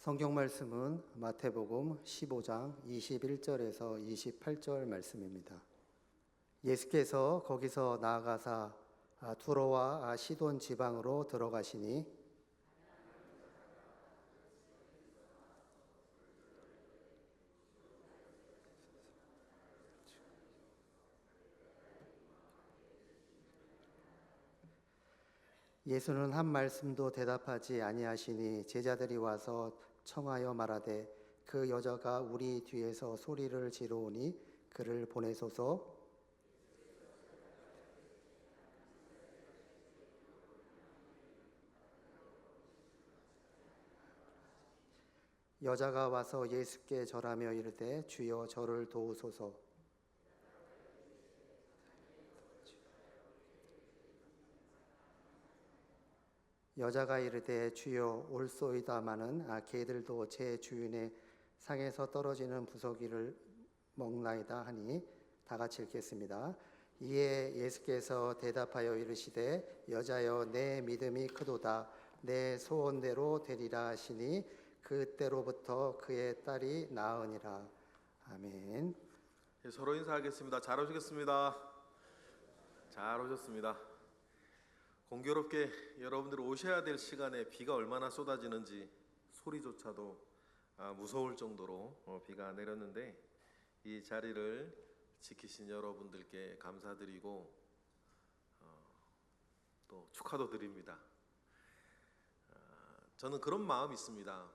성경 말씀은 마태복음 15장 21절에서 28절 말씀입니다. 예수께서 거기서 나아가사 두로와 시돈 지방으로 들어가시니 예수는 한 말씀도 대답하지 아니하시니 제자들이 와서 청하여 말하되 그 여자가 우리 뒤에서 소리를 지르오니 그를 보내소서. 여자가 와서 예수께 절하며 이르되 주여 저를 도우소서. 여자가 이르되 주여 올소이다마는 개들도 제 주인의 상에서 떨어지는 부서기를 먹나이다 하니 다 같이 읽겠습니다. 이에 예수께서 대답하여 이르시되 여자여 내 믿음이 크도다 내 소원대로 되리라 하시니 그때로부터 그의 딸이 나으니라. 아멘. 서로 인사하겠습니다. 잘 오시겠습니다. 잘 오셨습니다. 공교롭게 여러분들 오셔야 될 시간에 비가 얼마나 쏟아지는지 소리조차도 무서울 정도로 비가 내렸는데 이 자리를 지키신 여러분들께 감사드리고 또 축하도 드립니다. 저는 그런 마음이 있습니다.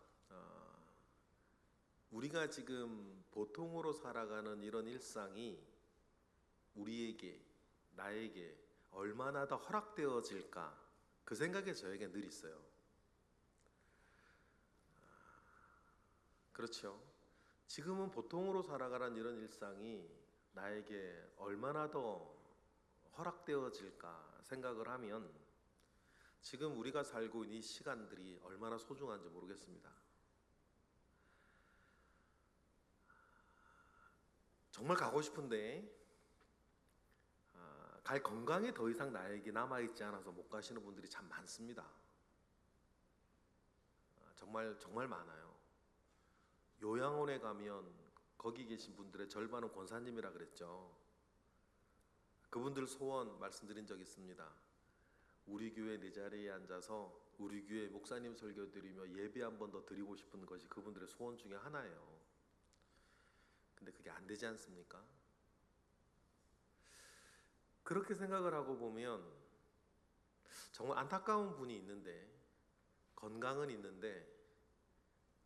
우리가 지금 보통으로 살아가는 이런 일상이 우리에게, 나에게 얼마나 더 허락되어질까 그 생각에 저에게 늘 있어요. 그렇죠. 지금은 보통으로 살아가는 이런 일상이 나에게 얼마나 더 허락되어질까 생각을 하면 지금 우리가 살고 있는 이 시간들이 얼마나 소중한지 모르겠습니다. 정말 가고 싶은데 갈 건강이 더 이상 나에게 남아있지 않아서 못 가시는 분들이 참 많습니다. 정말 많아요. 요양원에 가면 거기 계신 분들의 절반은 권사님이라 그랬죠. 그분들 소원 말씀드린 적 있습니다. 우리 교회 내 자리에 앉아서 우리 교회 목사님 설교 드리며 예배 한 번 더 드리고 싶은 것이 그분들의 소원 중에 하나예요. 근데 그게 안 되지 않습니까? 그렇게 생각을 하고 보면 정말 안타까운 분이 있는데 건강은 있는데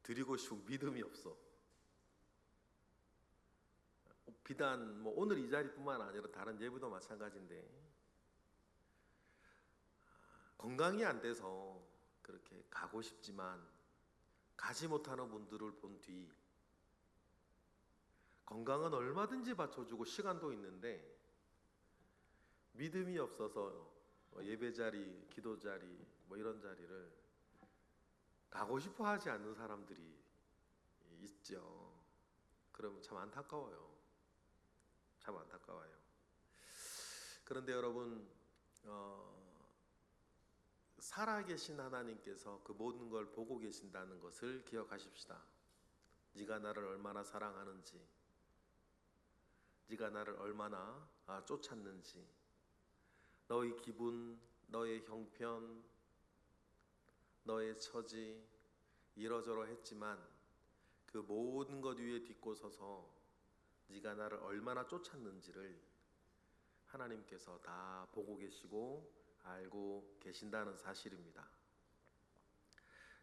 드리고 싶은 믿음이 없어. 비단 오늘 이 자리뿐만 아니라 다른 예배도 마찬가지인데 건강이 안 돼서 그렇게 가고 싶지만 가지 못하는 분들을 본 뒤 건강은 얼마든지 받쳐주고 시간도 있는데 믿음이 없어서 예배 자리, 기도 자리 이런 자리를 가고 싶어 하지 않는 사람들이 있죠. 그러면 참 안타까워요. 참 안타까워요. 그런데 여러분 살아계신 하나님께서 그 모든 걸 보고 계신다는 것을 기억하십시다. 네가 나를 얼마나 사랑하는지, 네가 나를 얼마나 쫓았는지, 너의 기분, 너의 형편, 너의 처지 이러저러 했지만 그 모든 것 위에 딛고 서서 네가 나를 얼마나 쫓았는지를 하나님께서 다 보고 계시고 알고 계신다는 사실입니다.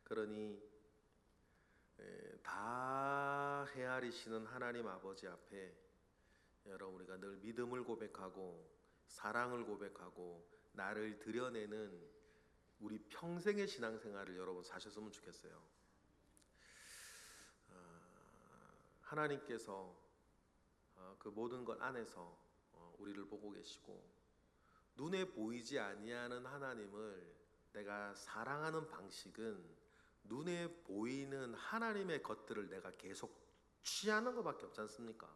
그러니 다 헤아리시는 하나님 아버지 앞에 여러분 우리가 늘 믿음을 고백하고 사랑을 고백하고 나를 드러내는 우리 평생의 신앙생활을 여러분 사셨으면 좋겠어요. 하나님께서 그 모든 것 안에서 우리를 보고 계시고 눈에 보이지 아니하는 하나님을 내가 사랑하는 방식은 눈에 보이는 하나님의 것들을 내가 계속 취하는 것밖에 없지 않습니까?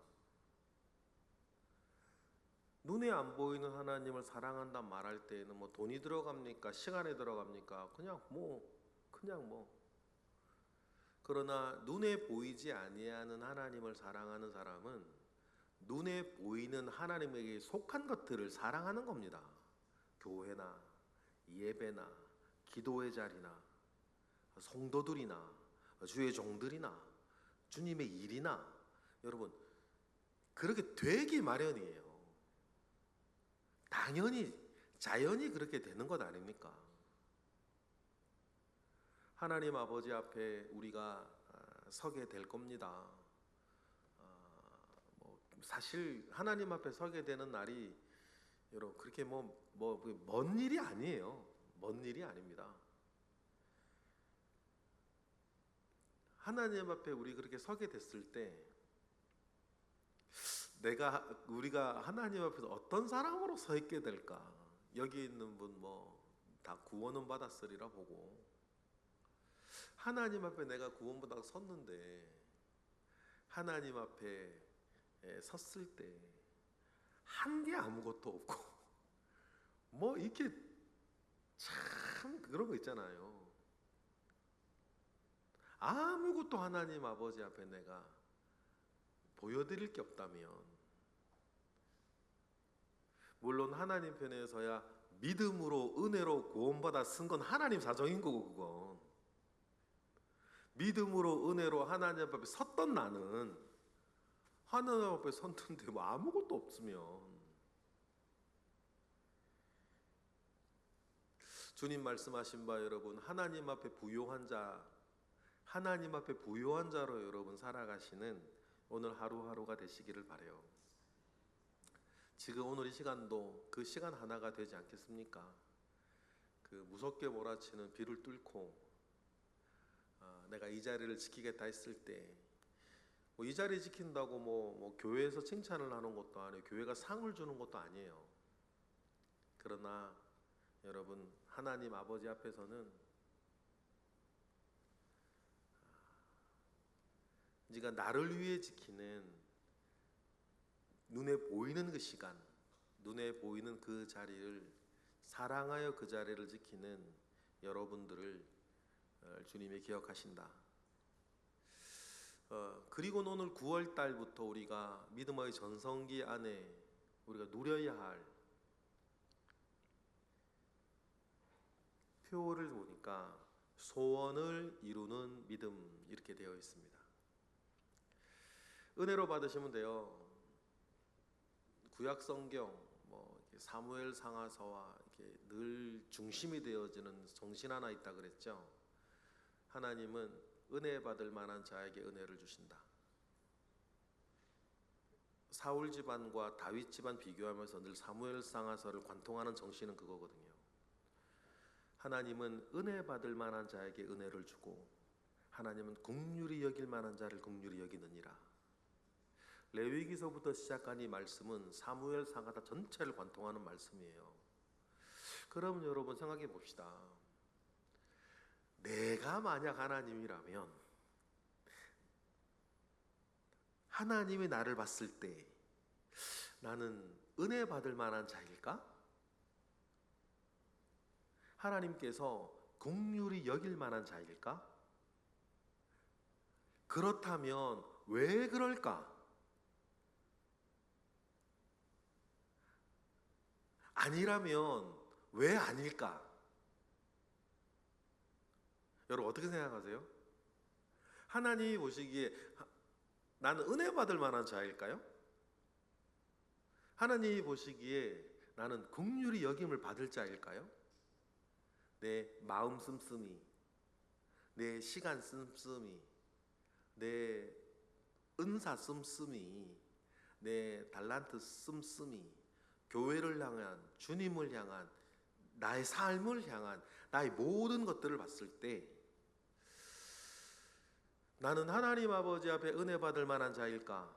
눈에 안 보이는 하나님을 사랑한다 말할 때에는 돈이 들어갑니까? 시간이 들어갑니까? 그냥 그러나 눈에 보이지 아니하는 하나님을 사랑하는 사람은 눈에 보이는 하나님에게 속한 것들을 사랑하는 겁니다. 교회나 예배나 기도의 자리나 성도들이나 주의 종들이나 주님의 일이나 여러분 그렇게 되기 마련이에요. 당연히 자연히 그렇게 되는 것 아닙니까? 하나님 아버지 앞에 우리가 서게 될 겁니다. 사실 하나님 앞에 서게 되는 날이 여러분 그렇게 먼 일이 아니에요. 먼 일이 아닙니다. 하나님 앞에 우리 그렇게 서게 됐을 때 우리가 하나님 앞에서 어떤 사람으로 서 있게 될까? 여기 있는 분 다 구원은 받았으리라 보고 하나님 앞에 내가 구원받아 섰는데 하나님 앞에 섰을 때 한 게 아무것도 없고 이렇게 참 그런 거 있잖아요. 아무것도 하나님 아버지 앞에 내가 보여드릴 게 없다면 물론 하나님 편에서야 믿음으로 은혜로 구원받아 쓴 건 하나님 사정인 거고 그건 믿음으로 은혜로 하나님 앞에 섰던 나는 하나님 앞에 섰는데 아무것도 없으면 주님 말씀하신 바 여러분 하나님 앞에 부요한 자로 여러분 살아가시는 오늘 하루하루가 되시기를 바라요. 지금 오늘 이 시간도 그 시간 하나가 되지 않겠습니까? 그 무섭게 몰아치는 비를 뚫고 내가 이 자리를 지키겠다 했을 때 이 자리 지킨다고 교회에서 칭찬을 하는 것도 아니에요. 교회가 상을 주는 것도 아니에요. 그러나 여러분 하나님 아버지 앞에서는 네가 나를 위해 지키는 눈에 보이는 그 시간, 눈에 보이는 그 자리를 사랑하여 그 자리를 지키는 여러분들을 주님이 기억하신다. 그리고 오늘 9월 달부터 우리가 믿음의 전성기 안에 우리가 누려야 할 표를 보니까 소원을 이루는 믿음 이렇게 되어 있습니다. 은혜로 받으시면 돼요. 구약 성경 사무엘 상하서와 이렇게 늘 중심이 되어지는 정신 하나 있다 그랬죠. 하나님은 은혜 받을 만한 자에게 은혜를 주신다. 사울 집안과 다윗 집안 비교하면서 늘 사무엘 상하서를 관통하는 정신은 그거거든요. 하나님은 은혜 받을 만한 자에게 은혜를 주고 하나님은 긍휼히 여길 만한 자를 긍휼히 여기느니라. 레위기서부터 시작한 이 말씀은 사무엘 상하사 전체를 관통하는 말씀이에요. 그럼 여러분 생각해 봅시다. 내가 만약 하나님이라면 하나님이 나를 봤을 때 나는 은혜 받을 만한 자일까? 하나님께서 긍휼히 여길 만한 자일까? 그렇다면 왜 그럴까? 아니라면 왜 아닐까? 여러분 어떻게 생각하세요? 하나님이 보시기에 나는 은혜 받을 만한 자일까요? 하나님이 보시기에 나는 긍휼히 여김을 받을 자일까요? 내 마음 씀씀이, 내 시간 씀씀이, 내 은사 씀씀이, 내 달란트 씀씀이, 교회를 향한, 주님을 향한, 나의 삶을 향한 나의 모든 것들을 봤을 때 나는 하나님 아버지 앞에 은혜 받을 만한 자일까?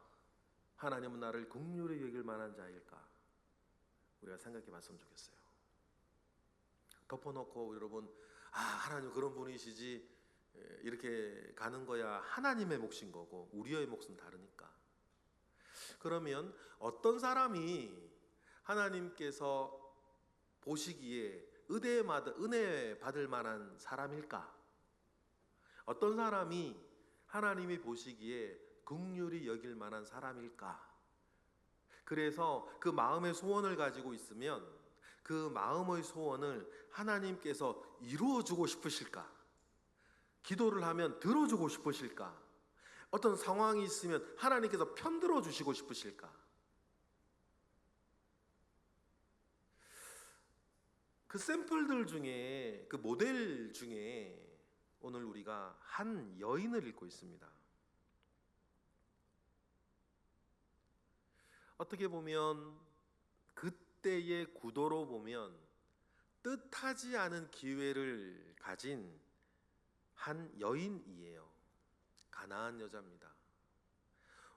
하나님은 나를 긍휼히 여길 만한 자일까? 우리가 생각해 봤으면 좋겠어요. 덮어놓고 여러분 하나님 그런 분이시지 이렇게 가는 거야 하나님의 몫인 거고 우리의 몫은 다르니까. 그러면 어떤 사람이 하나님께서 보시기에 은혜 받을 만한 사람일까? 어떤 사람이 하나님이 보시기에 긍휼히 여길 만한 사람일까? 그래서 그 마음의 소원을 가지고 있으면 그 마음의 소원을 하나님께서 이루어주고 싶으실까? 기도를 하면 들어주고 싶으실까? 어떤 상황이 있으면 하나님께서 편들어 주시고 싶으실까? 그 샘플들 중에, 그 모델 중에 오늘 우리가 한 여인을 읽고 있습니다. 어떻게 보면 그때의 구도로 보면 뜻하지 않은 기회를 가진 한 여인이에요. 가나안 여자입니다.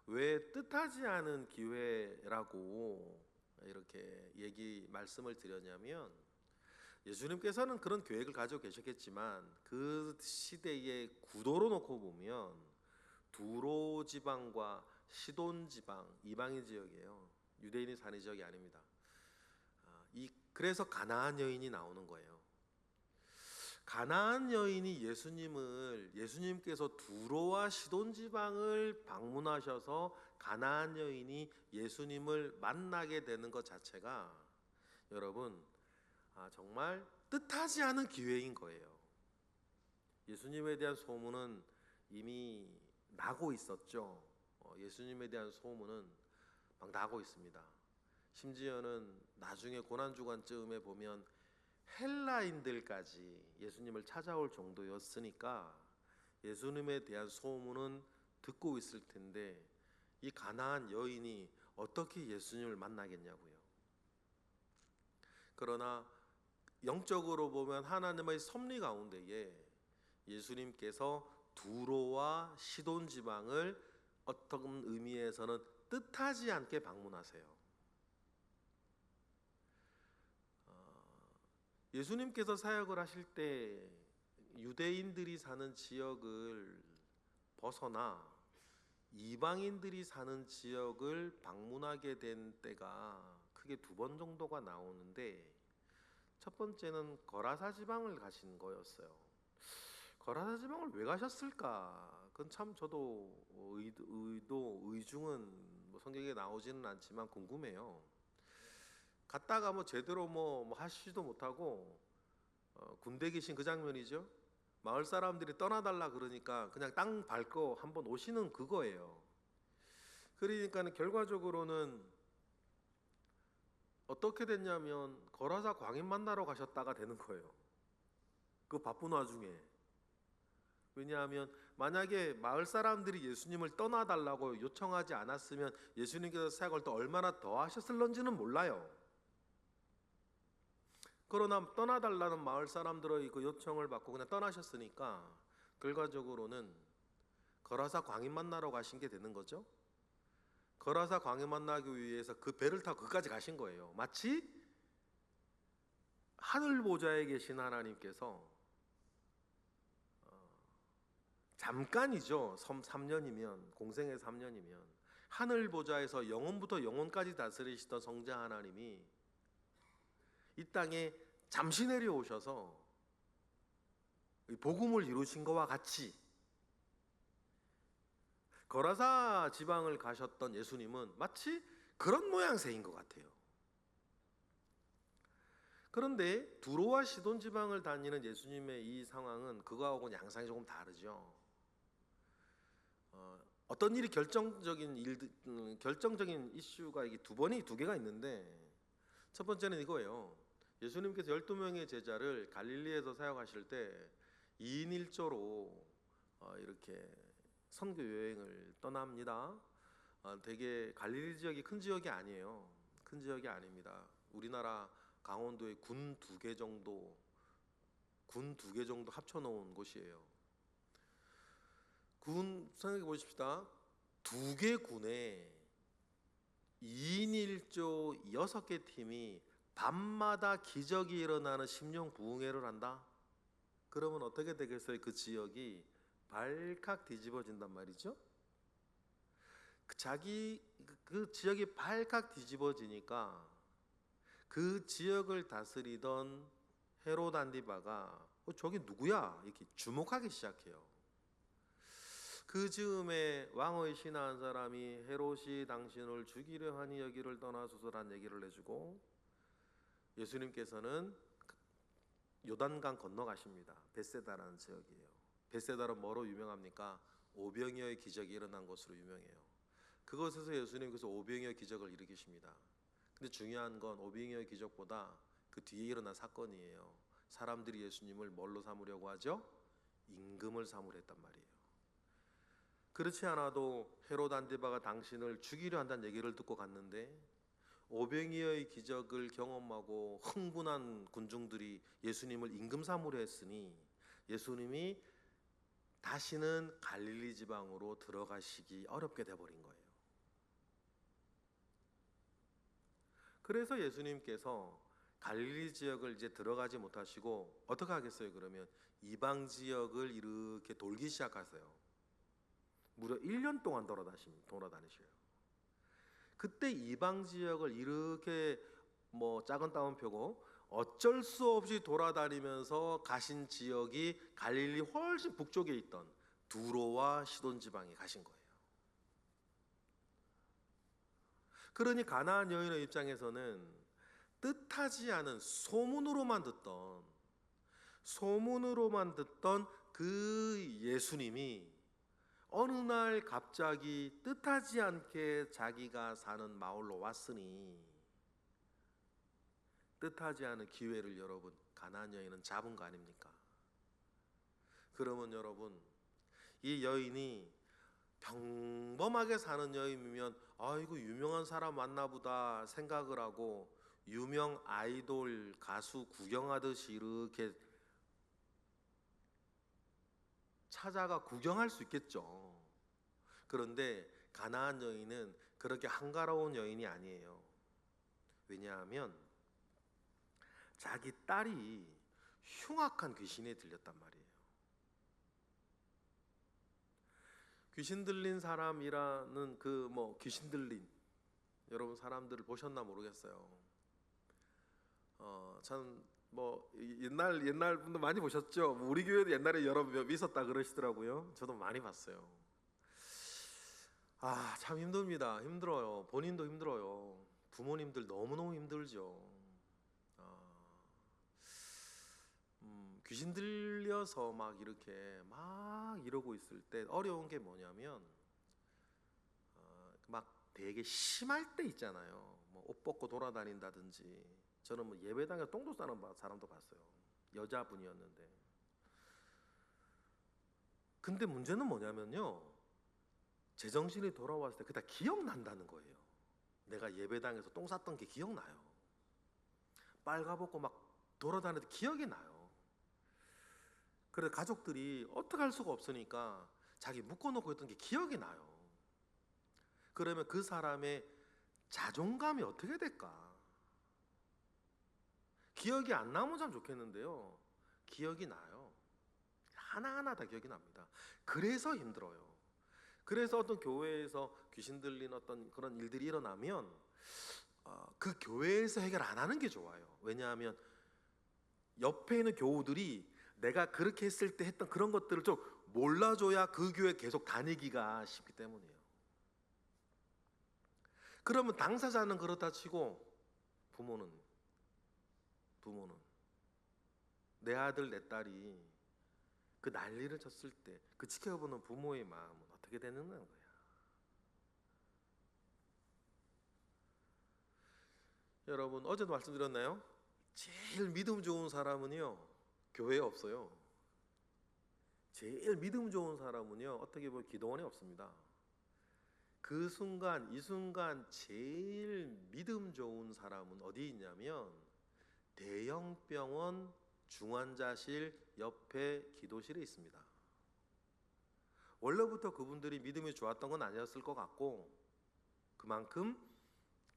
왜 뜻하지 않은 기회라고 이렇게 말씀을 드렸냐면, 예수님께서는 그런 계획을 가지고 계셨겠지만 그 시대의 구도로 놓고 보면 두로 지방과 시돈 지방, 이방인 지역이에요. 유대인이 사는 지역이 아닙니다. 그래서 가나안 여인이 나오는 거예요. 가나안 여인이 예수님께서 두로와 시돈 지방을 방문하셔서 가나안 여인이 예수님을 만나게 되는 것 자체가 여러분 정말 뜻하지 않은 기회인 거예요. 예수님에 대한 소문은 이미 나고 있었죠. 예수님에 대한 소문은 막 나고 있습니다. 심지어는 나중에 고난주간쯤에 보면 헬라인들까지 예수님을 찾아올 정도였으니까 예수님에 대한 소문은 듣고 있을 텐데 이 가나안 여인이 어떻게 예수님을 만나겠냐고요. 그러나 영적으로 보면 하나님의 섭리 가운데에 예수님께서 두로와 시돈 지방을 어떤 의미에서는 뜻하지 않게 방문하세요. 예수님께서 사역을 하실 때 유대인들이 사는 지역을 벗어나 이방인들이 사는 지역을 방문하게 된 때가 크게 2번 정도가 나오는데, 첫 번째는 거라사 지방을 가신 거였어요. 거라사 지방을 왜 가셨을까? 그건 참 저도 의중은 성경에 나오지는 않지만 궁금해요. 갔다가 제대로 하시지도 못하고 군대 계신 그 장면이죠. 마을 사람들이 떠나달라 그러니까 그냥 땅 밟고 한번 오시는 그거예요. 그러니까 결과적으로는 어떻게 됐냐면 거라사 광인 만나러 가셨다가 되는 거예요. 그 바쁜 와중에. 왜냐하면 만약에 마을 사람들이 예수님을 떠나달라고 요청하지 않았으면 예수님께서 사역을 또 얼마나 더 하셨을런지는 몰라요. 그러나 떠나달라는 마을 사람들의 그 요청을 받고 그냥 떠나셨으니까 결과적으로는 거라사 광인 만나러 가신 게 되는 거죠. 거라사 광인 만나기 위해서 그 배를 타고 그까지 가신 거예요. 마치 하늘 보좌에 계신 하나님께서 잠깐이죠. 3년이면, 공생의 3년이면 하늘 보좌에서 영원부터 영원까지 다스리시던 성자 하나님이 이 땅에 잠시 내려오셔서 복음을 이루신 것과 같이 거라사 지방을 가셨던 예수님은 마치 그런 모양새인 것 같아요. 그런데 두로와 시돈 지방을 다니는 예수님의 이 상황은 그거하고는 양상이 조금 다르죠. 어떤 일이 결정적인 이슈가 이게 두 개가 있는데, 첫 번째는 이거예요. 예수님께서 12명의 제자를 갈릴리에서 사역하실 때 2인 1조로 이렇게 선교 여행을 떠납니다. 되게 갈릴리 지역이 큰 지역이 아니에요. 큰 지역이 아닙니다. 우리나라 강원도의 군 2개 정도 합쳐놓은 곳이에요. 군 생각해 보십시다. 2개 군에 2인 1조 6개 팀이 밤마다 기적이 일어나는 심령부흥회를 한다? 그러면 어떻게 되겠어요? 그 지역이 발칵 뒤집어진단 말이죠. 그 지역이 발칵 뒤집어지니까 그 지역을 다스리던 헤롯 안디바가 저기 누구야? 이렇게 주목하기 시작해요. 그 즈음에 왕의 신하 한 사람이 헤롯이 당신을 죽이려 하니 여기를 떠나소서란 얘기를 해주고 예수님께서는 요단강 건너가십니다. 벳세다라는 지역이에요. 벳세다는 뭐로 유명합니까? 오병이어의 기적이 일어난 곳으로 유명해요. 그곳에서 예수님께서 오병이어 기적을 일으키십니다. 근데 중요한 건 오병이어 기적보다 그 뒤에 일어난 사건이에요. 사람들이 예수님을 뭘로 삼으려고 하죠? 임금을 삼으려 했단 말이에요. 그렇지 않아도 헤롯 안디바가 당신을 죽이려 한다는 얘기를 듣고 갔는데 오병이어의 기적을 경험하고 흥분한 군중들이 예수님을 임금 삼으려 했으니 예수님이 다시는 갈릴리 지방으로 들어가시기 어렵게 돼버린 거예요. 그래서 예수님께서 갈릴리 지역을 이제 들어가지 못하시고 어떻게 하겠어요? 그러면 이방 지역을 이렇게 돌기 시작하세요. 무려 1년 동안 돌아다니셔요. 그때 이방 지역을 이렇게 작은 따옴표고 어쩔 수 없이 돌아다니면서 가신 지역이 갈릴리 훨씬 북쪽에 있던 두로와 시돈 지방에 가신 거예요. 그러니 가나안 여인의 입장에서는 뜻하지 않은 소문으로만 듣던 그 예수님이 어느 날 갑자기 뜻하지 않게 자기가 사는 마을로 왔으니 뜻하지 않은 기회를 여러분 가나안 여인은 잡은 거 아닙니까? 그러면 여러분 이 여인이 평범하게 사는 여인이면 아이고 유명한 사람 왔나 보다 생각을 하고 유명 아이돌 가수 구경하듯이 이렇게 찾아가 구경할 수 있겠죠. 그런데 가나안 여인은 그렇게 한가로운 여인이 아니에요. 왜냐하면 자기 딸이 흉악한 귀신에 들렸단 말이에요. 귀신 들린 사람이라는 귀신 들린 여러분 사람들을 보셨나 모르겠어요. 전 옛날 분들 많이 보셨죠? 우리 교회도 옛날에 여러 명 있었다 그러시더라고요. 저도 많이 봤어요. 참 힘듭니다. 힘들어요. 본인도 힘들어요. 부모님들 너무너무 힘들죠. 귀신 들려서 이렇게 이러고 있을 때 어려운 게 뭐냐면 되게 심할 때 있잖아요. 옷 벗고 돌아다닌다든지. 저는 예배당에 똥도 싸는 사람도 봤어요. 여자분이었는데. 근데 문제는 뭐냐면요. 제정신이 돌아왔을 때 그때 기억난다는 거예요. 내가 예배당에서 똥 쌌던 게 기억나요. 빨가벗고 돌아다니는데 기억이 나요. 그래서 가족들이 어떻게 할 수가 없으니까 자기 묶어놓고 있던 게 기억이 나요. 그러면 그 사람의 자존감이 어떻게 될까? 기억이 안 나면 참 좋겠는데요. 기억이 나요. 하나하나 다 기억이 납니다. 그래서 힘들어요. 그래서 어떤 교회에서 귀신 들린 어떤 그런 일들이 일어나면 그 교회에서 해결 안 하는 게 좋아요. 왜냐하면 옆에 있는 교우들이 내가 그렇게 했을 때 했던 그런 것들을 좀 몰라줘야 그 교회 계속 다니기가 쉽기 때문이에요. 그러면 당사자는 그렇다 치고 부모는 내 아들 내 딸이 그 난리를 쳤을 때 그 지켜보는 부모의 마음은 어떻게 되는 거야? 여러분 어제도 말씀드렸나요? 제일 믿음 좋은 사람은요 교회에 없어요. 제일 믿음 좋은 사람은요 어떻게 보면 기도원에 없습니다. 그 순간 이 순간 제일 믿음 좋은 사람은 어디 있냐면 대형 병원 중환자실 옆에 기도실에 있습니다. 원래부터 그분들이 믿음이 좋았던 건 아니었을 것 같고 그만큼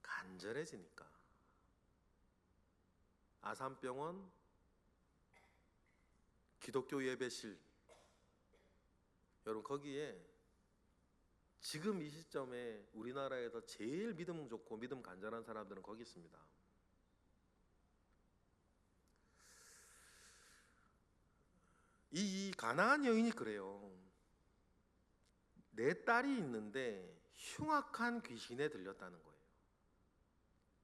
간절해지니까. 아산병원 기독교 예배실 여러분 거기에 지금 이 시점에 우리나라에서 제일 믿음 좋고 믿음 간절한 사람들은 거기 있습니다. 이 가나안 여인이 그래요. 내 딸이 있는데 흉악한 귀신에 들렸다는 거예요.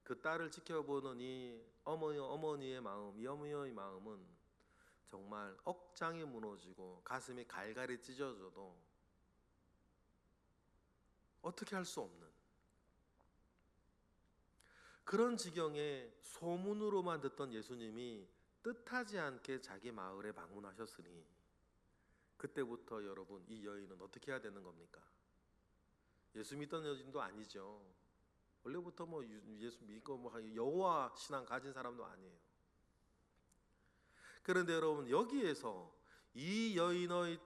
그 딸을 지켜보는 이 어머니의 마음, 이 어머니의 마음은 정말 억장이 무너지고 가슴이 갈갈이 찢어져도 어떻게 할 수 없는 그런 지경에 소문으로만 듣던 예수님이 뜻하지 않게 자기 마을에 방문하셨으니 그때부터 여러분 이 여인은 어떻게 해야 되는 겁니까? 예수 믿던 여인도 아니죠. 원래부터 뭐 예수 믿고 뭐 여호와 신앙 가진 사람도 아니에요. 그런데 여러분 여기에서 이 여인의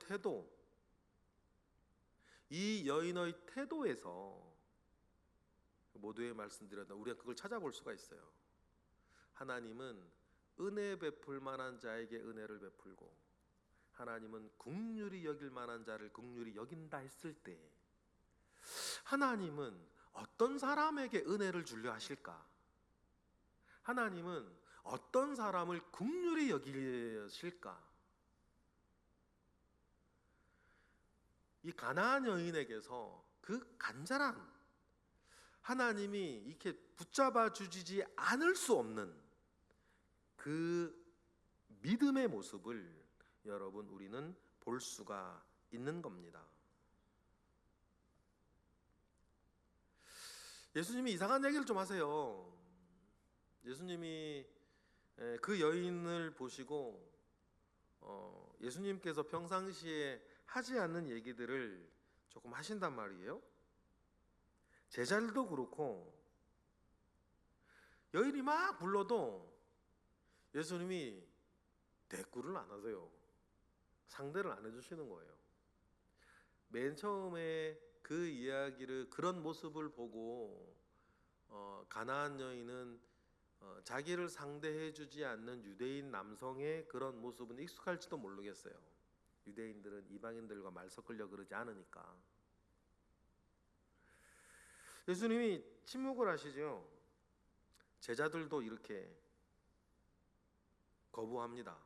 태도에서 모두에 말씀드렸다. 우리가 그걸 찾아볼 수가 있어요. 하나님은 은혜 베풀 만한 자에게 은혜를 베풀고 하나님은 긍휼히 여길 만한 자를 긍휼히 여긴다 했을 때 하나님은 어떤 사람에게 은혜를 주려 하실까? 하나님은 어떤 사람을 긍휼히 여기실까? 이 가나안 여인에게서 그 간절한 하나님이 이렇게 붙잡아 주지 않을 수 없는 그 믿음의 모습을 여러분 우리는 볼 수가 있는 겁니다. 예수님이 이상한 얘기를 좀 하세요. 예수님이 그 여인을 보시고 예수님께서 평상시에 하지 않는 얘기들을 조금 하신단 말이에요. 제자들도 그렇고 여인이 막 불러도 예수님이 대꾸를 안 하세요. 상대를 안 해주시는 거예요. 맨 처음에 그 이야기를 그런 모습을 보고 가나안 여인은 자기를 상대해주지 않는 유대인 남성의 그런 모습은 익숙할지도 모르겠어요. 유대인들은 이방인들과 말 섞으려 그러지 않으니까. 예수님이 침묵을 하시죠. 제자들도 이렇게 거부합니다.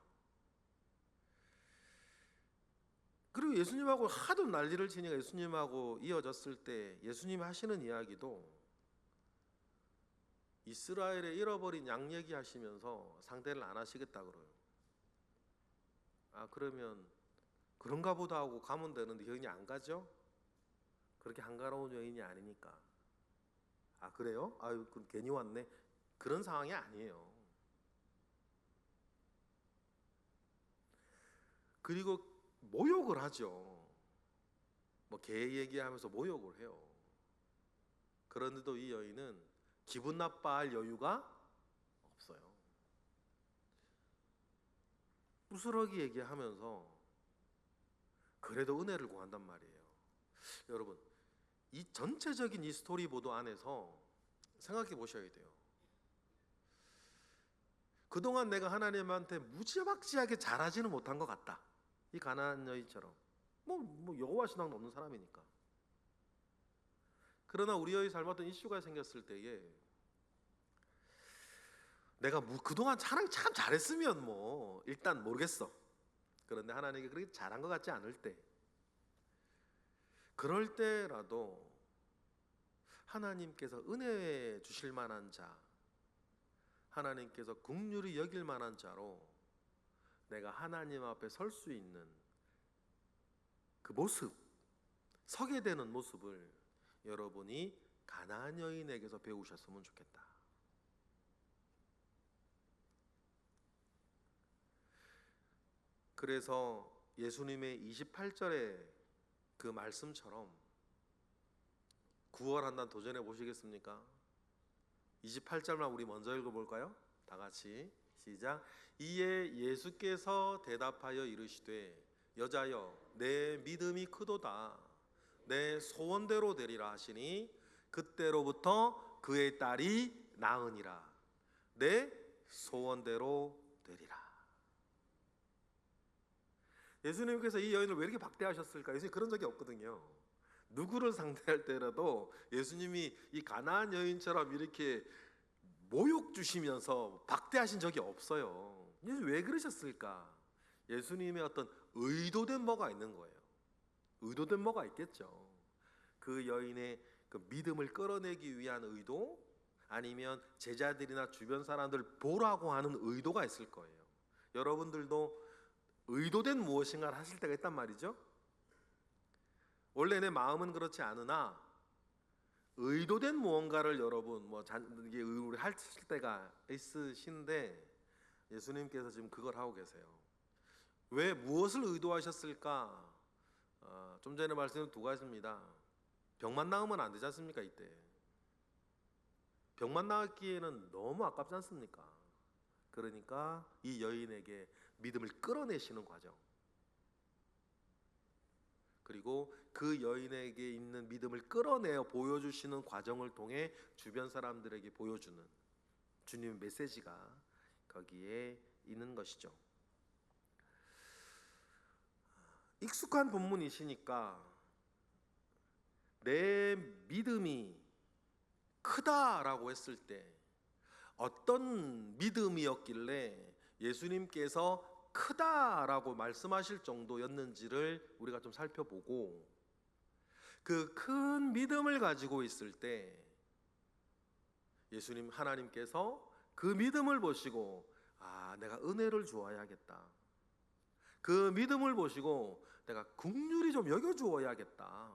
그리고 예수님하고 하도 난리를 치니까 예수님하고 이어졌을 때 예수님이 하시는 이야기도 이스라엘의 잃어버린 양 얘기하시면서 상대를 안 하시겠다 그래요. 아 그러면 그런가 보다 하고 가면 되는데 여인이 안 가죠? 그렇게 한가로운 여인이 아니니까. 아 그래요? 아유 그럼 괜히 왔네. 그런 상황이 아니에요. 그리고 모욕을 하죠. 뭐 개 얘기하면서 모욕을 해요. 그런데도 이 여인은 기분 나빠할 여유가 없어요. 부스러기 얘기하면서 그래도 은혜를 구한단 말이에요. 여러분 이 전체적인 이 스토리보드 안에서 생각해 보셔야 돼요. 그동안 내가 하나님한테 무지막지하게 잘하지는 못한 것 같다. 이 가나안 여인처럼 뭐 여호와 신앙도 없는 사람이니까. 그러나 우리의 삶에 어떤 이슈가 생겼을 때에 내가 그동안 참 잘했으면 뭐 일단 모르겠어. 그런데 하나님께 그렇게 잘한 것 같지 않을 때 그럴 때라도 하나님께서 은혜 주실 만한 자, 하나님께서 긍휼히 여길 만한 자로 내가 하나님 앞에 설 수 있는 그 모습, 서게 되는 모습을 여러분이 가나안 여인에게서 배우셨으면 좋겠다. 그래서 예수님의 28절의 그 말씀처럼 구원한다는 도전해 보시겠습니까? 28절만 우리 먼저 읽어볼까요? 다 같이 시작. 이에 예수께서 대답하여 이르시되 여자여 내 믿음이 크도다 내 소원대로 되리라 하시니 그때로부터 그의 딸이 나으니라. 내 소원대로 되리라. 예수님께서 이 여인을 왜 이렇게 박대하셨을까? 예수님 그런 적이 없거든요. 누구를 상대할 때라도 예수님이 이 가나안 여인처럼 이렇게 모욕 주시면서 박대하신 적이 없어요. 왜 그러셨을까? 예수님의 어떤 의도된 뭐가 있는 거예요. 의도된 뭐가 있겠죠. 그 여인의 그 믿음을 끌어내기 위한 의도, 아니면 제자들이나 주변 사람들 보라고 하는 의도가 있을 거예요. 여러분들도 의도된 무엇인가를 하실 때가 있단 말이죠. 원래 내 마음은 그렇지 않으나 의도된 무언가를 여러분 이게 우리 하실 때가 있으신데, 예수님께서 지금 그걸 하고 계세요. 왜 무엇을 의도하셨을까? 좀 전에 말씀드린 두 가지입니다. 병만 나으면 안 되지 않습니까? 이때 병만 나았기에는 너무 아깝지 않습니까? 그러니까 이 여인에게 믿음을 끌어내시는 과정, 그리고 그 여인에게 있는 믿음을 끌어내어 보여주시는 과정을 통해 주변 사람들에게 보여주는 주님의 메시지가 거기에 있는 것이죠. 익숙한 본문이시니까 내 믿음이 크다라고 했을 때 어떤 믿음이었길래 예수님께서 크다라고 말씀하실 정도였는지를 우리가 좀 살펴보고, 그 큰 믿음을 가지고 있을 때 예수님 하나님께서 그 믿음을 보시고 내가 은혜를 주어야겠다, 그 믿음을 보시고 내가 긍휼히 좀 여겨주어야겠다,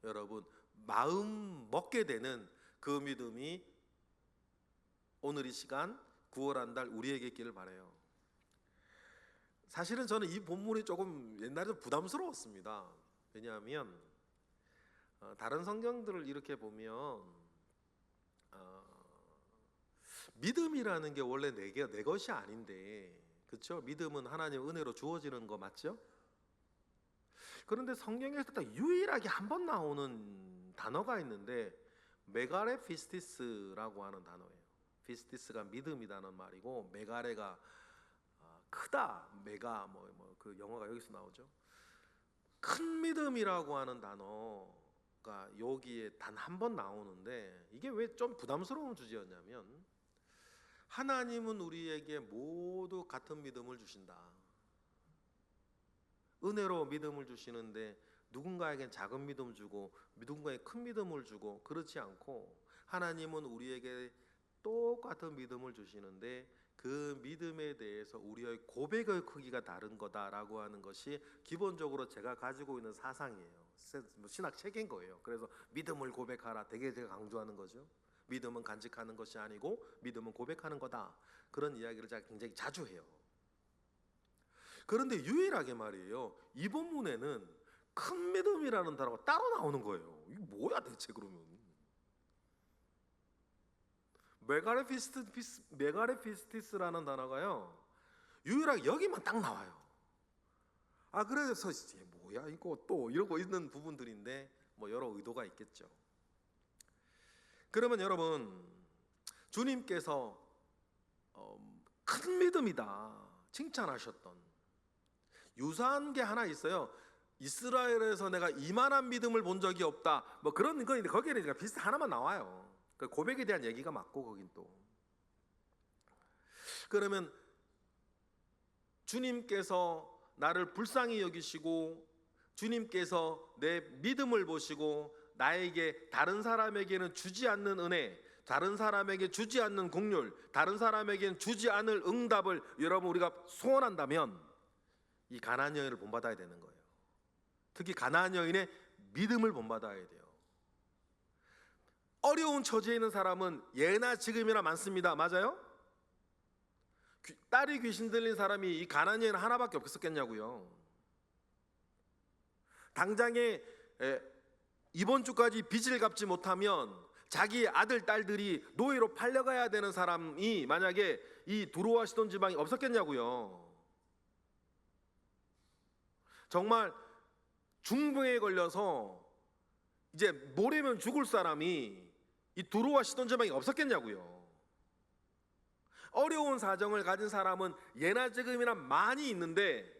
여러분 마음 먹게 되는 그 믿음이 오늘 이 시간 9월 한 달 우리에게 있기를 바라요. 사실은 저는 이 본문이 조금 옛날에 좀 부담스러웠습니다. 왜냐하면 다른 성경들을 이렇게 보면 믿음이라는 게 원래 내 것이 아닌데, 그렇죠? 믿음은 하나님 은혜로 주어지는 거 맞죠? 그런데 성경에서 딱 유일하게 한 번 나오는 단어가 있는데 메가레 피스티스라고 하는 단어예요. 피스티스가 믿음이라는 말이고, 메가레가 크다, 메가 그 영어가 여기서 나오죠. 큰 믿음이라고 하는 단어가 여기에 단 한 번 나오는데, 이게 왜 좀 부담스러운 주제였냐면, 하나님은 우리에게 모두 같은 믿음을 주신다. 은혜로 믿음을 주시는데 누군가에겐 작은 믿음 주고 누군가에게 큰 믿음을 주고 그렇지 않고, 하나님은 우리에게 똑같은 믿음을 주시는데 그 믿음에 대해서 우리의 고백의 크기가 다른 거다라고 하는 것이 기본적으로 제가 가지고 있는 사상이에요. 신학 책인 거예요. 그래서 믿음을 고백하라, 되게 제가 강조하는 거죠. 믿음은 간직하는 것이 아니고 믿음은 고백하는 거다, 그런 이야기를 제가 굉장히 자주 해요. 그런데 유일하게 말이에요, 이 본문에는 큰 믿음이라는 단어가 따로 나오는 거예요. 이게 뭐야 대체? 그러면 메가레피스티스라는 단어가요, 유일하게 여기만 딱 나와요. 그래서 이게 뭐야 이거 또 이러고 있는 부분들인데 여러 의도가 있겠죠. 그러면 여러분, 주님께서 큰 믿음이다 칭찬하셨던 유사한 게 하나 있어요. 이스라엘에서 내가 이만한 믿음을 본 적이 없다, 그런 거. 거기에 비슷한 하나만 나와요. 그 고백에 대한 얘기가 맞고, 거긴 또. 그러면 주님께서 나를 불쌍히 여기시고, 주님께서 내 믿음을 보시고 나에게 다른 사람에게는 주지 않는 은혜, 다른 사람에게 주지 않는 긍휼, 다른 사람에게는 주지 않을 응답을 여러분 우리가 소원한다면 이 가나안 여인을 본받아야 되는 거예요. 특히 가나안 여인의 믿음을 본받아야 돼요. 어려운 처지에 있는 사람은 예나 지금이나 많습니다. 맞아요? 딸이 귀신 들린 사람이 이 가나안 여인 하나밖에 없었겠냐고요. 당장에 이번 주까지 빚을 갚지 못하면 자기 아들 딸들이 노예로 팔려가야 되는 사람이 만약에 이 두로와 시돈 지방이 없었겠냐고요. 정말 중풍에 걸려서 이제 모레면 죽을 사람이 이 두로와 시돈 지방이 없었겠냐고요. 어려운 사정을 가진 사람은 예나 지금이나 많이 있는데,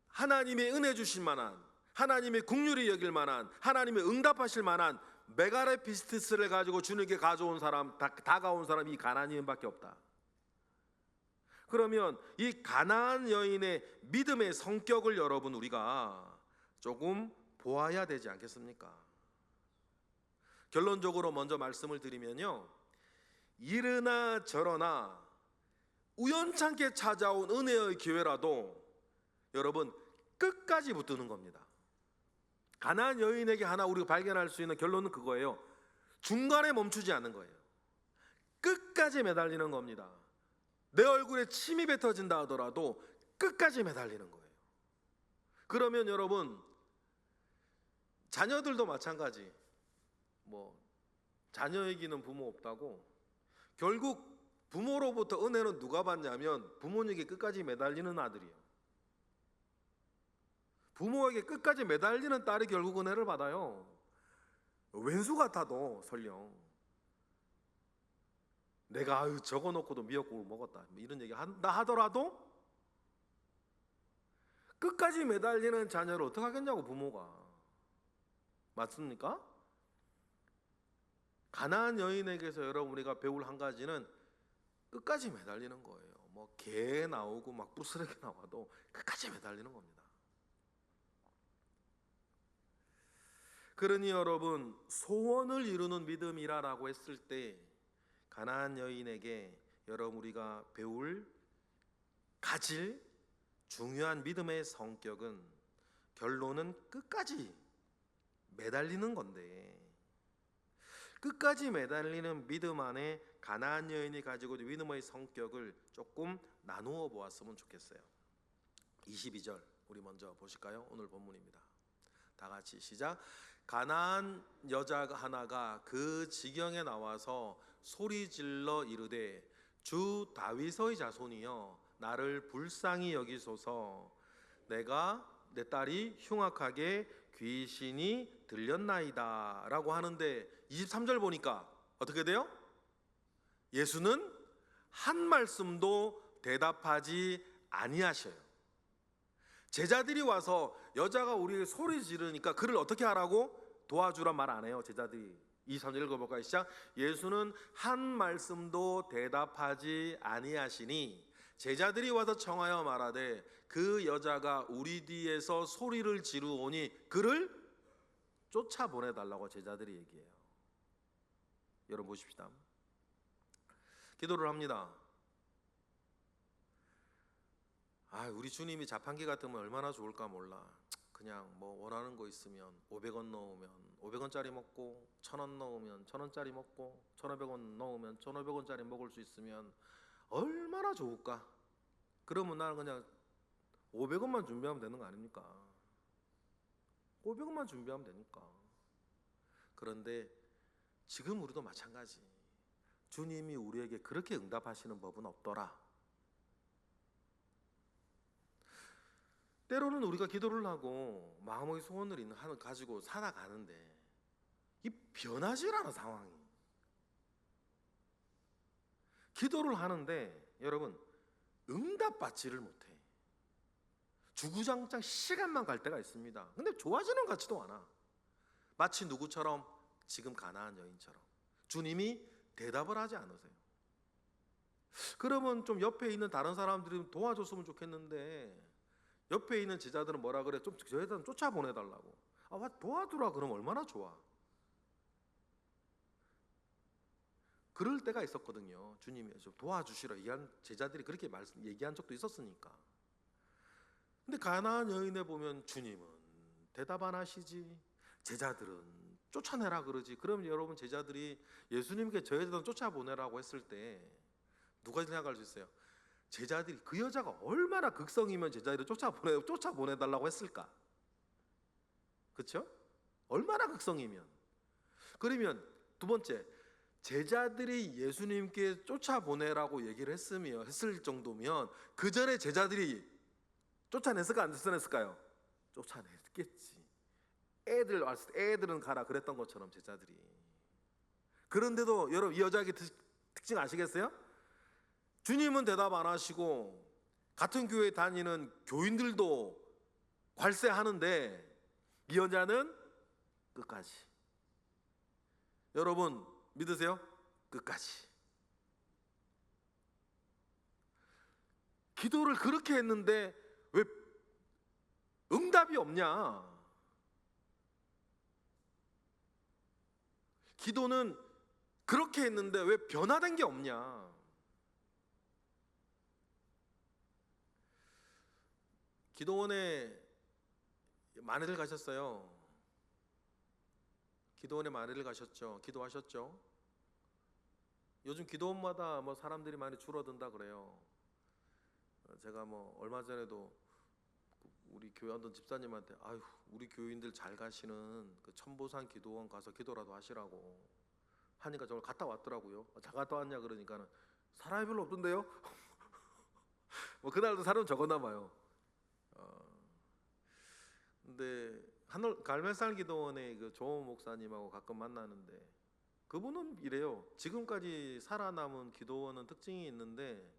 하나님의 은혜 주실 만한, 하나님의 긍휼히 여길 만한, 하나님의 응답하실 만한 메가레피스티스를 가지고 주님께 가져온 사람, 다가온 사람이 가나안 여인밖에 없다. 그러면 이 가나안 여인의 믿음의 성격을 여러분 우리가 조금 보아야 되지 않겠습니까? 결론적으로 먼저 말씀을 드리면요, 이러나 저러나 우연찮게 찾아온 은혜의 기회라도 여러분 끝까지 붙드는 겁니다. 가나안 여인에게 하나 우리가 발견할 수 있는 결론은 그거예요. 중간에 멈추지 않는 거예요. 끝까지 매달리는 겁니다. 내 얼굴에 침이 뱉어진다 하더라도 끝까지 매달리는 거예요. 그러면 여러분, 자녀들도 마찬가지. 자녀 이기는 부모 없다고. 결국 부모로부터 은혜는 누가 받냐면 부모님에게 끝까지 매달리는 아들이에요. 부모에게 끝까지 매달리는 딸이 결국 은혜를 받아요. 왼수 같아도 설령 내가 적어놓고도 미역국을 먹었다 이런 얘기 한다 하더라도 끝까지 매달리는 자녀를 어떻게 하겠냐고, 부모가. 맞습니까? 가나안 여인에게서 여러분 우리가 배울 한 가지는 끝까지 매달리는 거예요. 개 나오고 막 부스러기 나와도 끝까지 매달리는 겁니다. 그러니 여러분, 소원을 이루는 믿음이라고 했을 때 가나안 여인에게 여러분 우리가 가질 중요한 믿음의 성격은 결론은 끝까지 매달리는 건데, 끝까지 매달리는 믿음 안에 가나안 여인이 가지고 있는 믿음의 성격을 조금 나누어 보았으면 좋겠어요. 22절 우리 먼저 보실까요? 오늘 본문입니다. 다 같이 시작. 가나안 여자 하나가 그 지경에 나와서 소리질러 이르되 주 다윗의 자손이여 나를 불쌍히 여기소서. 내 딸이 흉악하게 귀신이 들렸나이다 라고 하는데 23절 보니까 어떻게 돼요? 예수는 한 말씀도 대답하지 아니하셔요. 제자들이 와서 여자가 우리에게 소리 지르니까 그를 어떻게 하라고? 도와주란 말 안 해요. 제자들이 23절 읽어볼까요? 시작. 예수는 한 말씀도 대답하지 아니하시니 제자들이 와서 청하여 말하되 그 여자가 우리 뒤에서 소리를 지르오니 그를 쫓아보내달라고 제자들이 얘기해요. 여러분 보십시다. 기도를 합니다. 우리 주님이 자판기 같으면 얼마나 좋을까 몰라. 그냥 원하는 거 있으면 500원 넣으면 500원짜리 먹고 1000원 넣으면 1000원짜리 먹고 1500원 넣으면 1500원짜리 먹을 수 있으면 얼마나 좋을까. 그러면 나는 그냥 500원만 준비하면 되는 거 아닙니까? 500원만 준비하면 되니까. 그런데 지금 우리도 마찬가지. 주님이 우리에게 그렇게 응답하시는 법은 없더라. 때로는 우리가 기도를 하고 마음의 소원을 가지고 살아가는데 이 변하질 않아, 상황이. 기도를 하는데 여러분 응답받지를 못해. 주구장창 시간만 갈 때가 있습니다. 근데 좋아지는 것 같지도 않아. 마치 누구처럼? 지금 가나안 여인처럼 주님이 대답을 하지 않으세요. 그러면 좀 옆에 있는 다른 사람들이 도와줬으면 좋겠는데 옆에 있는 제자들은 뭐라 그래? 좀 저희들은 쫓아보내달라고. 도와주라 그러면 얼마나 좋아. 그럴 때가 있었거든요. 주님이 좀 도와주시라 얘기한 제자들이 그렇게 얘기한 적도 있었으니까. 근데 가나안 여인에 보면 주님은 대답 안 하시지, 제자들은 쫓아내라 그러지. 그럼 여러분 제자들이 예수님께 저희들은 쫓아보내라고 했을 때 누가 생각할 수 있어요? 제자들이 그 여자가 얼마나 극성이면 제자들이 쫓아보내달라고 했을까? 그렇죠? 얼마나 극성이면. 그러면 두 번째, 제자들이 예수님께 쫓아보내라고 얘기를 했을 정도면 그 전에 제자들이 쫓아냈을까 안 쫓아냈을까요? 쫓아냈겠지. 애들은 가라 그랬던 것처럼 제자들이. 그런데도 여러분 이 여자의 특징 아시겠어요? 주님은 대답 안 하시고 같은 교회 다니는 교인들도 괄세하는데 이 여자는 끝까지. 여러분 믿으세요? 끝까지. 기도를 그렇게 했는데 왜 응답이 없냐? 기도는 그렇게 했는데 왜 변화된 게 없냐? 기도원에 많이들 가셨어요. 기도원에 많이들 가셨죠. 기도하셨죠. 요즘 기도원마다 뭐 사람들이 많이 줄어든다 그래요. 제가 뭐 얼마 전에도 우리 교회 하던 집사님한테 아유 우리 교인들 잘 가시는 그 천보산 기도원 가서 기도라도 하시라고 하니까 저걸 갔다 왔더라고요. 잘 갔다 왔냐 그러니까는 사람이 별로 없던데요. 뭐 그날도 사람 적었나 봐요. 근데 하늘 갈매살 기도원의 그 조원 목사님하고 가끔 만나는데 그분은 이래요. 지금까지 살아남은 기도원은 특징이 있는데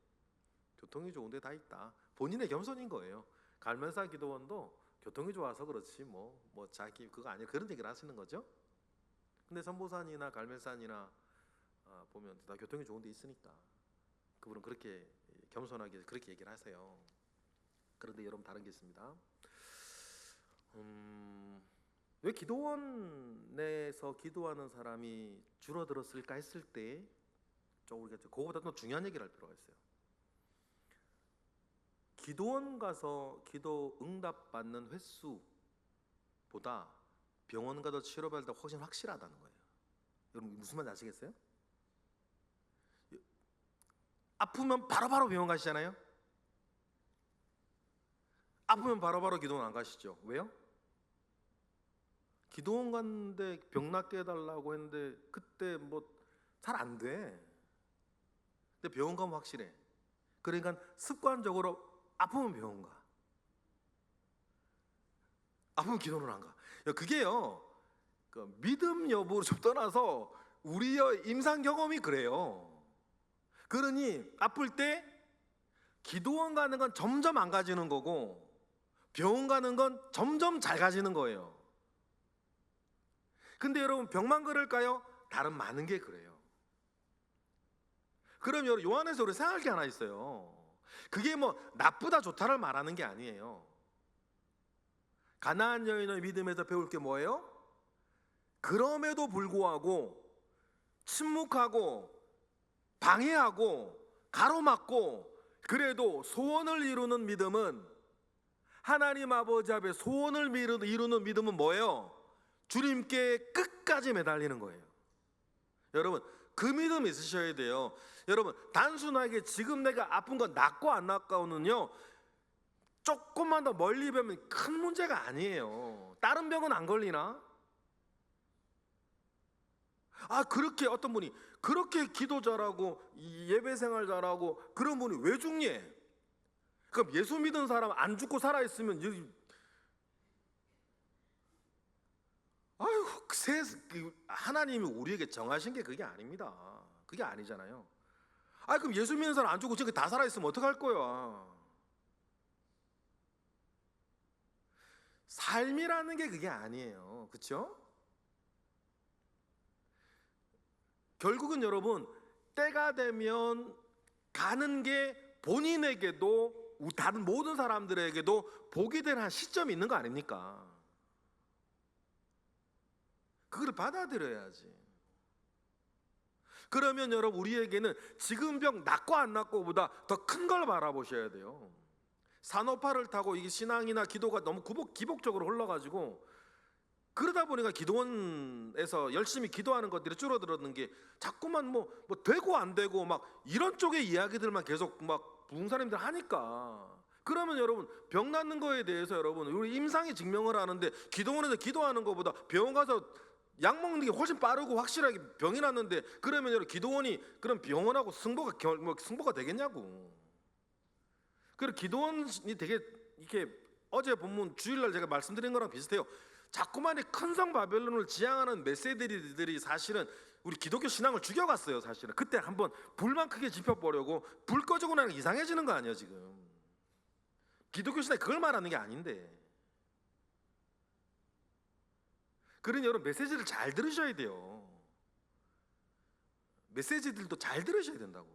교통이 좋은 데 다 있다. 본인의 겸손인 거예요. 갈매살 기도원도 교통이 좋아서 그렇지 뭐 자기 그거 아니야 그런 얘기를 하시는 거죠. 근데 선보산이나 갈매산이나 보면 다 교통이 좋은 데 있으니까 그분은 그렇게 겸손하게 그렇게 얘기를 하세요. 그런데 여러분 다른 게 있습니다. 왜 기도원에서 기도하는 사람이 줄어들었을까 했을 때 좀 우리가 그거보다 더 중요한 얘기를 할 필요가 있어요. 기도원 가서 기도 응답 받는 횟수보다 병원 가서 치료받을 때 훨씬 확실하다는 거예요. 여러분 무슨 말인지 아시겠어요? 아프면 바로바로 병원 가시잖아요. 아프면 바로바로 기도원 안 가시죠. 왜요? 기도원 갔는데 병 낫게 해달라고 했는데 그때 뭐 잘 안 돼. 근데 병원 가면 확실해. 그러니까 습관적으로 아프면 병원 가. 아프면 기도는 안 가. 그게요. 그 믿음 여부를 좀 떠나서 우리의 임상 경험이 그래요. 그러니 아플 때 기도원 가는 건 점점 안 가지는 거고 병원 가는 건 점점 잘 가지는 거예요. 근데 여러분 병만 그럴까요? 다른 많은 게 그래요. 그럼 여러분 요한에서 우리 생각할 게 하나 있어요. 그게 뭐 나쁘다 좋다를 말하는 게 아니에요. 가나안 여인의 믿음에서 배울 게 뭐예요? 그럼에도 불구하고 침묵하고 방해하고 가로막고 그래도 소원을 이루는 믿음은 하나님 아버지 앞에 소원을 이루는 믿음은 뭐예요? 주님께 끝까지 매달리는 거예요. 여러분 그 믿음 있으셔야 돼요. 여러분 단순하게 지금 내가 아픈 건 낫고 안 낫고는요 조금만 더 멀리 보면 큰 문제가 아니에요. 다른 병은 안 걸리나? 그렇게 어떤 분이 그렇게 기도 잘하고 예배 생활 잘하고 그런 분이 왜 죽니? 그럼 예수 믿은 사람 안 죽고 살아있으면 하나님이 우리에게 정하신 게 그게 아닙니다. 그게 아니잖아요. 그럼 예수 믿는 사람 안 죽고 지금 다 살아있으면 어떡할 거야? 삶이라는 게 그게 아니에요. 그렇죠? 결국은 여러분 때가 되면 가는 게 본인에게도 다른 모든 사람들에게도 복이 되는 한 시점이 있는 거 아닙니까? 그걸 받아들여야지. 그러면 여러분 우리에게는 지금 병 낫고 안 낫고보다 더 큰 걸 바라보셔야 돼요. 산업화를 타고 이게 신앙이나 기도가 너무 기복적으로 흘러가지고 그러다 보니까 기도원에서 열심히 기도하는 것들이 줄어들었는 게 자꾸만 뭐 되고 안 되고 막 이런 쪽의 이야기들만 계속 막 부흥사님들 하니까 그러면 여러분 병 낫는 거에 대해서 여러분 우리 임상이 증명을 하는데 기도원에서 기도하는 것보다 병원 가서 약 먹는 게 훨씬 빠르고 확실하게 병이 낫는데 그러면 여러분 기도원이 그럼 병원하고 승부가 되겠냐고. 그리고 기도원이 되게 이렇게 어제 본문 주일날 제가 말씀드린 거랑 비슷해요. 자꾸만 큰 성 바벨론을 지향하는 메세들이 사실은 우리 기독교 신앙을 죽여갔어요. 사실은 그때 한번 불만 크게 지펴보려고 불 꺼지고 나면 이상해지는 거 아니에요 지금. 기독교 신앙이 그걸 말하는 게 아닌데. 그러니 여러분 메시지를 잘 들으셔야 돼요. 메시지들도 잘 들으셔야 된다고.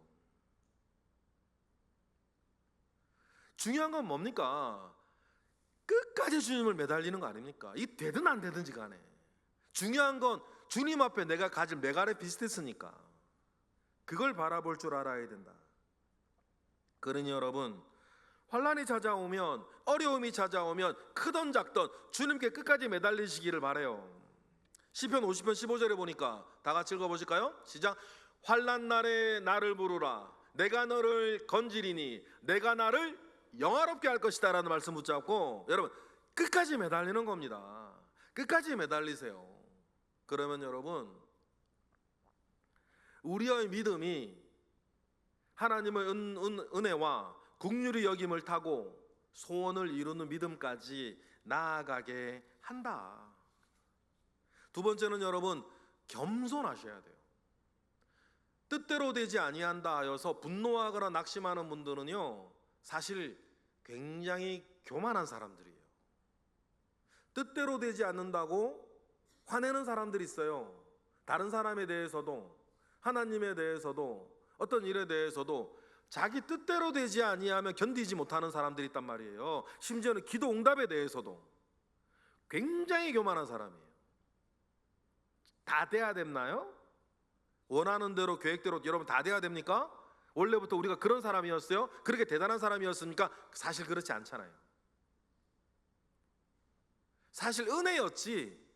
중요한 건 뭡니까? 끝까지 주님을 매달리는 거 아닙니까? 이 되든 안 되든지 간에 중요한 건 주님 앞에 내가 가질 메갈에 비슷했으니까 그걸 바라볼 줄 알아야 된다. 그러니 여러분, 환난이 찾아오면, 어려움이 찾아오면 크던 작던 주님께 끝까지 매달리시기를 바라요. 시편 50편 15절에 보니까 다 같이 읽어보실까요? 시작. 환난 날에 나를 부르라. 내가 너를 건지리니 내가 나를 영화롭게 할 것이다 라는 말씀 붙잡고, 여러분 끝까지 매달리는 겁니다. 끝까지 매달리세요. 그러면 여러분, 우리의 믿음이 하나님의 은혜와 긍휼히 여김을 타고 소원을 이루는 믿음까지 나아가게 한다. 두 번째는 여러분, 겸손하셔야 돼요. 뜻대로 되지 아니한다 하여서 분노하거나 낙심하는 분들은요, 사실 굉장히 교만한 사람들이에요. 뜻대로 되지 않는다고 화내는 사람들이 있어요. 다른 사람에 대해서도, 하나님에 대해서도, 어떤 일에 대해서도 자기 뜻대로 되지 아니하면 견디지 못하는 사람들이 있단 말이에요. 심지어는 기도 응답에 대해서도 굉장히 교만한 사람이에요. 다 돼야 됐나요? 원하는 대로, 계획대로 여러분 다 돼야 됩니까? 원래부터 우리가 그런 사람이었어요? 그렇게 대단한 사람이었습니까? 사실 그렇지 않잖아요. 사실 은혜였지,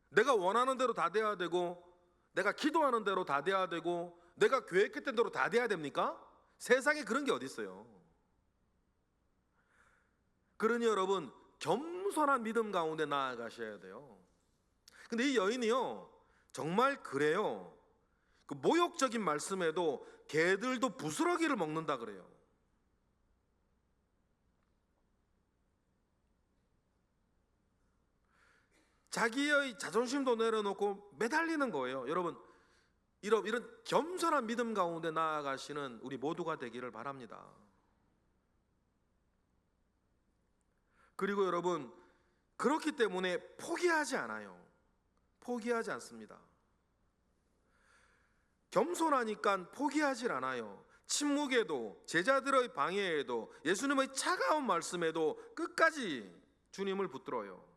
내가 원하는 대로 다 돼야 되고, 내가 기도하는 대로 다 돼야 되고, 내가 계획했던 대로 다 돼야 됩니까? 세상에 그런 게 어디 있어요. 그러니 여러분, 겸손한 믿음 가운데 나아가셔야 돼요. 근데 이 여인이요, 정말 그래요. 그 모욕적인 말씀에도 개들도 부스러기를 먹는다 그래요. 자기의 자존심도 내려놓고 매달리는 거예요. 여러분, 이런 겸손한 믿음 가운데 나아가시는 우리 모두가 되기를 바랍니다. 그리고 여러분, 그렇기 때문에 포기하지 않아요. 포기하지 않습니다. 겸손하니까 포기하질 않아요. 침묵에도, 제자들의 방해에도, 예수님의 차가운 말씀에도 끝까지 주님을 붙들어요.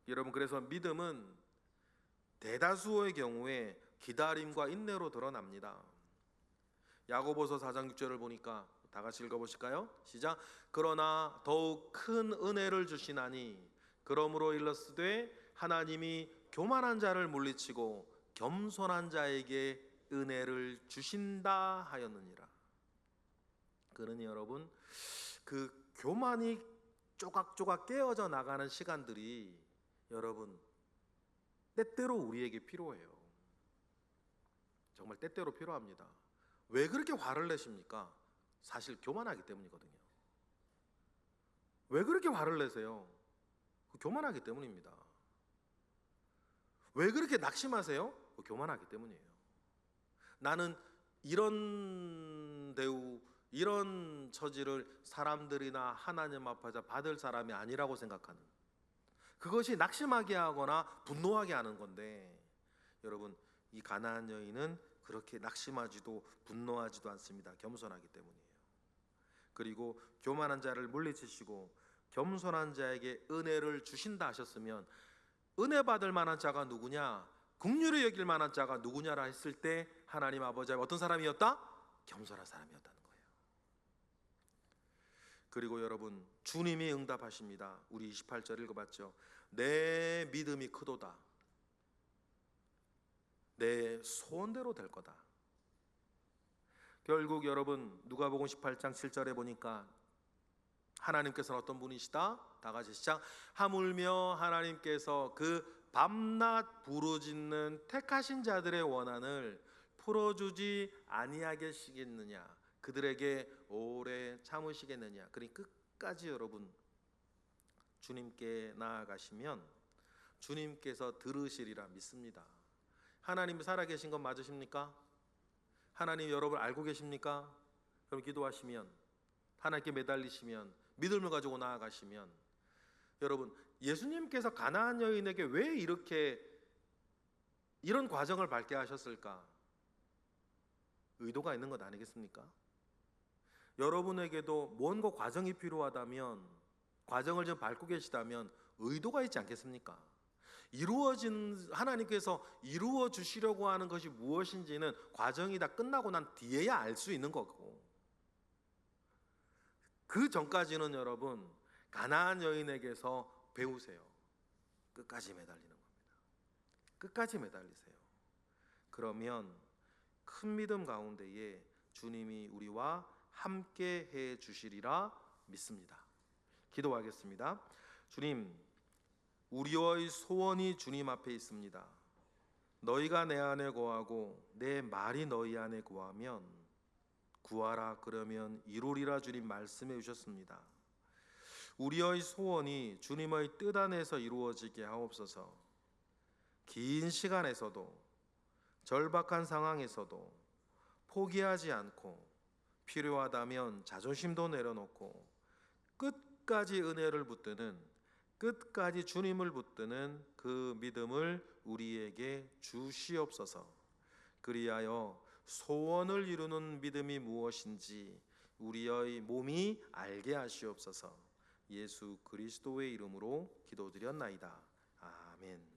여러분, 그래서 믿음은 대다수의 경우에 기다림과 인내로 드러납니다. 야고보서 4장 6절을 보니까 다 같이 읽어보실까요? 시작. 그러나 더욱 큰 은혜를 주시나니 그러므로 일렀으되 하나님이 교만한 자를 물리치고 겸손한 자에게 은혜를 주신다 하였느니라. 그러니 여러분, 그 교만이 조각조각 깨어져 나가는 시간들이 여러분 때때로 우리에게 필요해요. 정말 때때로 필요합니다. 왜 그렇게 화를 내십니까? 사실 교만하기 때문이거든요. 왜 그렇게 화를 내세요? 교만하기 때문입니다. 왜 그렇게 낙심하세요? 교만하기 때문이에요. 나는 이런 대우, 이런 처지를 사람들이나 하나님 앞에서 받을 사람이 아니라고 생각하는, 그것이 낙심하게 하거나 분노하게 하는 건데, 여러분, 이 가나안 여인은 그렇게 낙심하지도 분노하지도 않습니다. 겸손하기 때문이에요. 그리고 교만한 자를 물리치시고 겸손한 자에게 은혜를 주신다 하셨으면, 은혜 받을 만한 자가 누구냐, 긍휼히 여길 만한 자가 누구냐라 했을 때 하나님 아버지가 어떤 사람이었다? 겸손한 사람이었다는 거예요. 그리고 여러분, 주님이 응답하십니다. 우리 28절 읽어봤죠. 내 믿음이 크도다. 내 소원대로 될 거다. 결국 여러분, 누가복음 18장 7절에 보니까 하나님께서는 어떤 분이시다? 다 같이 시작. 하물며 하나님께서 그 밤낮 부르짖는 택하신 자들의 원한을 풀어주지 아니하겠느냐, 그들에게 오래 참으시겠느냐. 그러니 끝까지 여러분 주님께 나아가시면 주님께서 들으시리라 믿습니다. 하나님이 살아계신 건 맞으십니까? 하나님 여러분 알고 계십니까? 그럼 기도하시면, 하나님께 매달리시면, 믿음을 가지고 나아가시면, 여러분, 예수님께서 가나안 여인에게 왜 이런 과정을 밟게 하셨을까? 의도가 있는 것 아니겠습니까? 여러분에게도 뭔가 과정이 필요하다면, 과정을 좀 밟고 계시다면 의도가 있지 않겠습니까? 하나님께서 이루어 주시려고 하는 것이 무엇인지는 과정이 다 끝나고 난 뒤에야 알 수 있는 거고, 그 전까지는 여러분 가나안 여인에게서 배우세요. 끝까지 매달리는 겁니다. 끝까지 매달리세요. 그러면 큰 믿음 가운데에 주님이 우리와 함께 해 주시리라 믿습니다. 기도하겠습니다. 주님, 우리의 소원이 주님 앞에 있습니다. 너희가 내 안에 거하고 내 말이 너희 안에 거하면 구하라 그러면 이루리라 주님 말씀해 주셨습니다. 우리의 소원이 주님의 뜻 안에서 이루어지게 하옵소서. 긴 시간에서도 절박한 상황에서도 포기하지 않고 필요하다면 자존심도 내려놓고 끝까지 은혜를 붙드는, 끝까지 주님을 붙드는 그 믿음을 우리에게 주시옵소서. 그리하여 소원을 이루는 믿음이 무엇인지 우리의 몸이 알게 하시옵소서. 예수 그리스도의 이름으로 기도드렸나이다. 아멘.